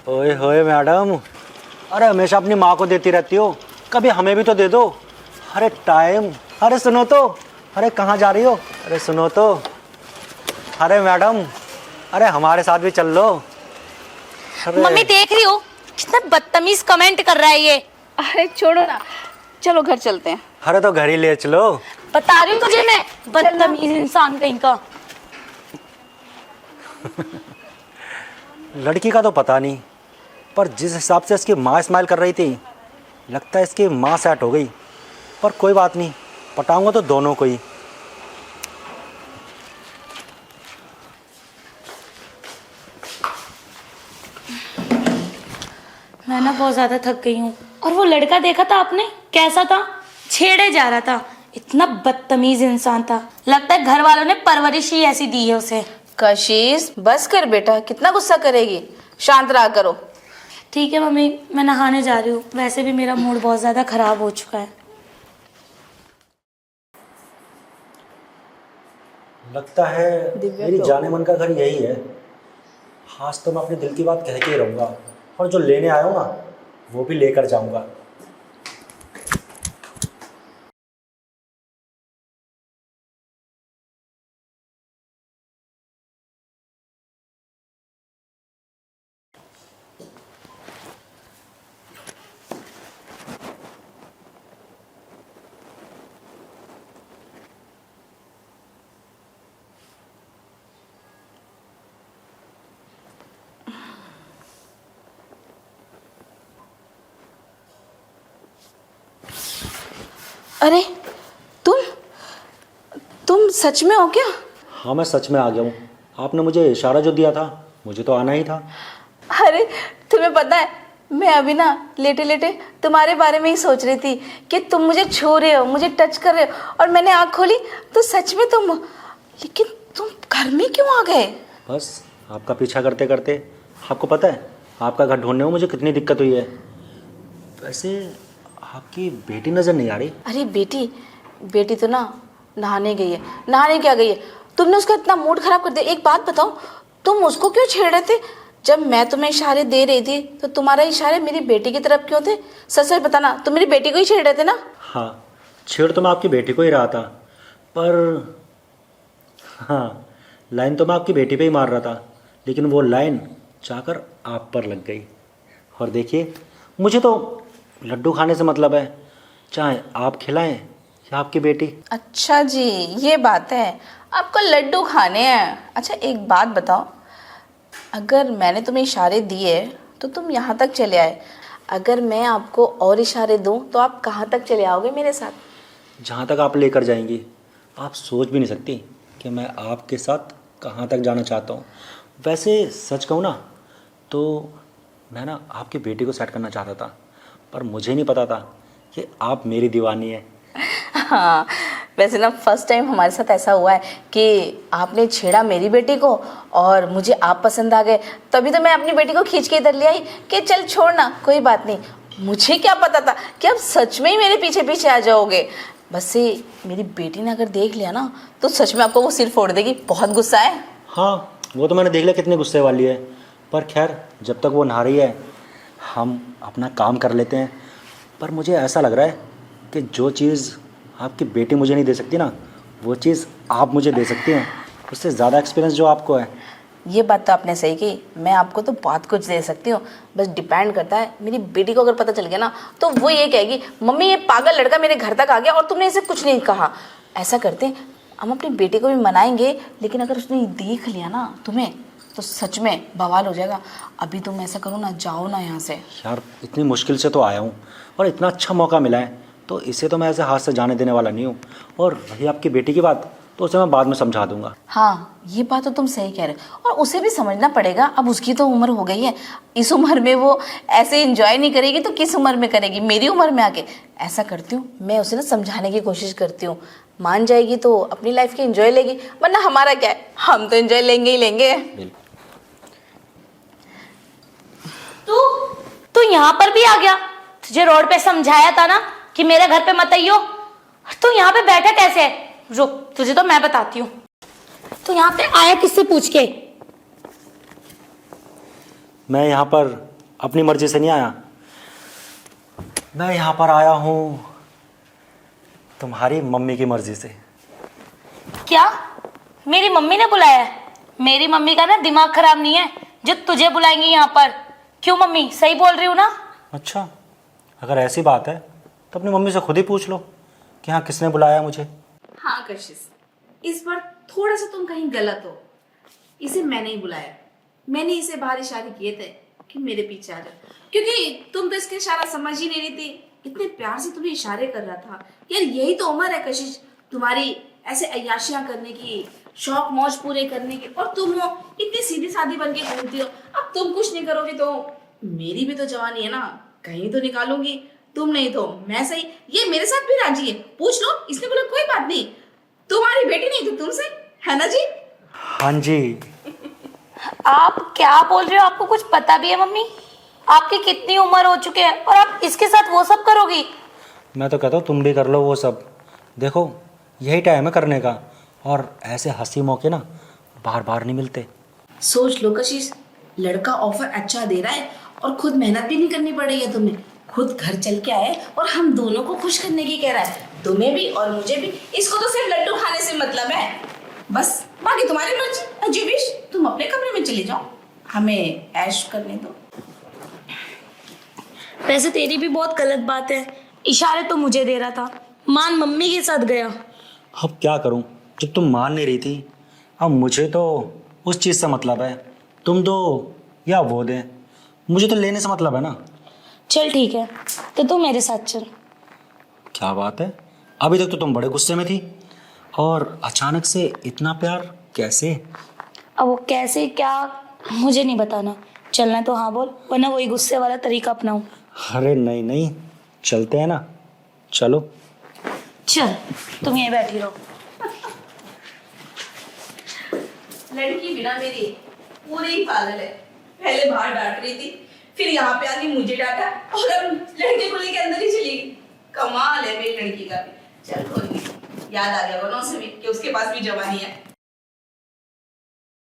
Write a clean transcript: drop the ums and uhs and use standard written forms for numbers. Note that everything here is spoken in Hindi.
ओए होए मैडम, अरे हमेशा अपनी माँ को देती रहती हो, कभी हमें भी तो दे दो। अरे टाइम, अरे सुनो तो, अरे कहाँ जा रही हो? अरे सुनो तो, अरे मैडम, अरे हमारे साथ भी चल लो। मम्मी देख रही हो कितना बदतमीज कमेंट कर रहा है ये। अरे छोड़ो ना, चलो घर चलते हैं। अरे तो घर ही ले चलो। बता रही हूँ तुझे मैं, बदतमीज इंसान कहीं का। लड़की का तो पता नहीं, पर जिस हिसाब से इसकी माँ स्माइल कर रही थी, लगता है इसकी माँ सेट हो गई। पर कोई बात नहीं, पटाऊंगा तो दोनों को ही। मैं ना बहुत ज्यादा थक गई हूँ। और वो लड़का देखा था आपने, कैसा था? छेड़े जा रहा था, इतना बदतमीज इंसान था। लगता है घर वालों ने परवरिश ही ऐसी दी है उसे। कशिश बस कर बेटा, कितना गुस्सा करेगी, शांत रहा करो। ठीक है मम्मी, मैं नहाने जा रही हूँ। वैसे भी मेरा मूड बहुत ज्यादा खराब हो चुका है। लगता है मेरी जाने मन का घर यही है। आज तो मैं अपने दिल की बात कह के ही रहूँगा, और जो लेने आया हूँ ना, वो भी लेकर जाऊँगा। अरे तुम सच में हो क्या? हाँ, मैं सच में आ गया हूँ। आपने मुझे इशारा जो दिया था, मुझे तो आना ही था। अरे तुम्हें पता है, मैं अभी ना लेटे लेटे तुम्हारे बारे में ही सोच रही थी कि तुम मुझे छू रहे हो, मुझे टच कर रहे हो, और मैंने आँख खोली तो सच में तुम। लेकिन तुम घर में क्यों आ गए? बस आपका पीछा करते करते। आपको पता है आपका घर ढूंढने में मुझे कितनी दिक्कत हुई है। वैसे आपकी बेटी नज़र नहीं आ रही। अरे बेटी तो ना नहाने गई है। नहाने क्या गई है? तुमने उसका इतना मूड खराब कर दिया। एक बात बताओ, तुम उसको क्यों छेड़ रहे थे? जब मैं तुम्हें इशारे दे रही थी तो तुम्हारा इशारे मेरी बेटी की तरफ क्यों थे? सच सच बताना, तुम मेरी बेटी को ही छेड़ रहे थे ना? हाँ, छेड़ तो मैं आपकी बेटी को ही रहा था, पर हाँ, लाइन तो मैं आपकी बेटी पे ही मार रहा था, लेकिन वो लाइन जाकर आप पर लग गई। और देखिए, मुझे तो लड्डू खाने से मतलब है, चाहे आप खिलाएं या आपकी बेटी। अच्छा जी, ये बात है, आपको लड्डू खाने हैं। अच्छा एक बात बताओ, अगर मैंने तुम्हें इशारे दिए तो तुम यहाँ तक चले आए, अगर मैं आपको और इशारे दूँ तो आप कहाँ तक चले आओगे मेरे साथ? जहाँ तक आप लेकर जाएंगी। आप सोच भी नहीं सकती कि मैं आपके साथ कहाँ तक जाना चाहता हूँ। वैसे सच कहूँ ना, तो मैं ना आपकी बेटी को सेट करना चाहता था, पर मुझे नहीं पता था कि आप मेरी दीवानी है। हाँ, वैसे ना फर्स्ट टाइम हमारे साथ ऐसा हुआ है कि आपने छेड़ा मेरी बेटी को और मुझे आप पसंद आ गए। तभी तो मैं अपनी बेटी को खींच के इधर ले आई कि चल छोड़ना, कोई बात नहीं। मुझे क्या पता था कि आप सच में ही मेरे पीछे पीछे आ जाओगे। बस से मेरी बेटी ने अगर देख लिया ना तो सच में आपको वो सिर फोड़ देगी। बहुत गुस्सा है। हाँ, वो तो मैंने देख लिया कितने गुस्से वाली है, पर खैर जब तक वो नहा रही है हम अपना काम कर लेते हैं। पर मुझे ऐसा लग रहा है कि जो चीज़ आपकी बेटी मुझे नहीं दे सकती ना, वो चीज़ आप मुझे दे सकती हैं। उससे ज़्यादा एक्सपीरियंस जो आपको है। ये बात तो आपने सही की, मैं आपको तो बहुत कुछ दे सकती हूँ, बस डिपेंड करता है मेरी बेटी को अगर पता चल गया ना तो वो ये कहेगी मम्मी ये पागल लड़का मेरे घर तक आ गया और तुमने इसे कुछ नहीं कहा। ऐसा करते हैं, हम अपनी बेटी को भी मनाएंगे, लेकिन अगर उसने देख लिया ना तुम्हें तो सच में बवाल हो जाएगा। अभी तुम ऐसा करो ना, जाओ ना यहाँ से। यार इतनी मुश्किल से तो आया हूँ और इतना अच्छा मौका मिला है, तो इसे तो मैं ऐसे हाथ से जाने देने वाला नहीं हूँ। और रही आपकी बेटी की बात, तो उसे मैं बाद में समझा दूंगा। हाँ, ये बात तो तुम सही कह रहे हो, और उसे भी समझना पड़ेगा। अब उसकी तो उम्र हो गई है, इस उम्र में वो ऐसे एंजॉय नहीं करेगी तो किस उम्र में करेगी? मेरी उम्र में आके। ऐसा करती हूँ, मैं उसे ना समझाने की कोशिश करती हूँ, मान जाएगी तो अपनी लाइफ की एंजॉय लेगी, वरना हमारा क्या है, हम तो एंजॉय लेंगे ही लेंगे। तू यहाँ पर भी आ गया? तुझे रोड पे समझाया था ना कि मेरे घर पे मत आइयो। तू यहाँ पे बैठा कैसे है? रुक, तुझे तो मैं बताती हूँ। तू यहाँ पे आया किससे पूछ के? मैं यहाँ पर अपनी मर्जी से नहीं आया, मैं यहाँ पर आया हूँ तुम्हारी मम्मी की मर्जी से। क्या? मेरी मम्मी ने बुलाया है? मेरी मम्मी का ना दिमाग खराब नहीं है जो तुझे बुलाएंगी यहाँ पर। क्यों मम्मी, सही बोल रही हूँ ना? अच्छा, अगर ऐसी बात है तो अपनी मम्मी से खुद ही पूछ लो कि हाँ किसने बुलाया मुझे। हाँ कशिश, इस बार थोड़ा सा तुम कहीं गलत हो। इसे मैंने ही बुलाया, मैंने इसे बाहर इशारे किए थे कि मेरे पीछे आ जा, क्योंकि तुम तो इसके इशारा समझ ही नहीं रही थी। इतने प्यार से तुम्हें इशारे कर रहा था। यार यही तो उम्र है कशिश तुम्हारी, ऐसे अय्याशियां करने की, शौक मौज पूरे करने की, और तुम हो इतनी सीधी सादी बन के घूमती हो। अब तुम कुछ नहीं करोगे तो मेरी भी तो जवानी है ना, कहीं तो निकालूंगी। तुम नहीं तो मैं सही, ये मेरे साथ भी राजी है, पूछ लो। इसने बोला कोई बात नहीं, तुम्हारी बेटी नहीं तो तुमसे, है ना जी? हाँ जी। आप क्या बोल रहे हो? आपको कुछ पता भी है मम्मी? आपकी कितनी उम्र हो चुकी है और आप इसके साथ वो सब करोगी? मैं तो कहता हूँ तुम भी कर लो वो सब। देखो यही टाइम है करने का, और ऐसे हंसी मौके ना बार बार नहीं मिलते। सोच लो कशिश, लड़का ऑफर अच्छा दे रहा है और खुद मेहनत भी नहीं करनी पड़ रही है तुम्हें, खुद घर चल के आए और हम दोनों को खुश करने की कह रहा है, तुम्हें भी और मुझे भी। इसको तो सिर्फ लड्डू खाने से मतलब है, बस बाकी तुम्हारी मर्जी। जी विश, तुम अपने कमरे में चले जाओ, हमें ऐश करने दो। वैसे तेरी भी बहुत गलत बात है, इशारे तो मुझे दे रहा था, मान मम्मी के साथ गया। अब क्या करूं, जब तुम मान नहीं रही थी। अब मुझे तो उस चीज़ से मतलब है, तुम दो या वो दें, मुझे तो लेने से मतलब है ना। चल ठीक है, तो तू मेरे साथ चल। क्या बात है, अभी तक तो तुम बड़े गुस्से में थी, और अचानक से इतना प्यार कैसे? अब वो कैसे क्या मुझे नहीं बताना, चलना तो हाँ बोल, वरना वही गुस्से वाला तरीका अपनाऊं। अरे नहीं नहीं, चलते हैं ना, चलो। चल तुम यहीं बैठी रहो। लड़की बिना मेरी पूरी ही पागल है, पहले बाहर डांट रही थी, फिर यहाँ पे आके मुझे डांटा, और अब लड़के को लेके अंदर ही चली गई। कमाल है मेरी लड़की का भी। चल कोई नहीं, याद आ गया वरना उसे भी कि उसके पास भी जवानी है।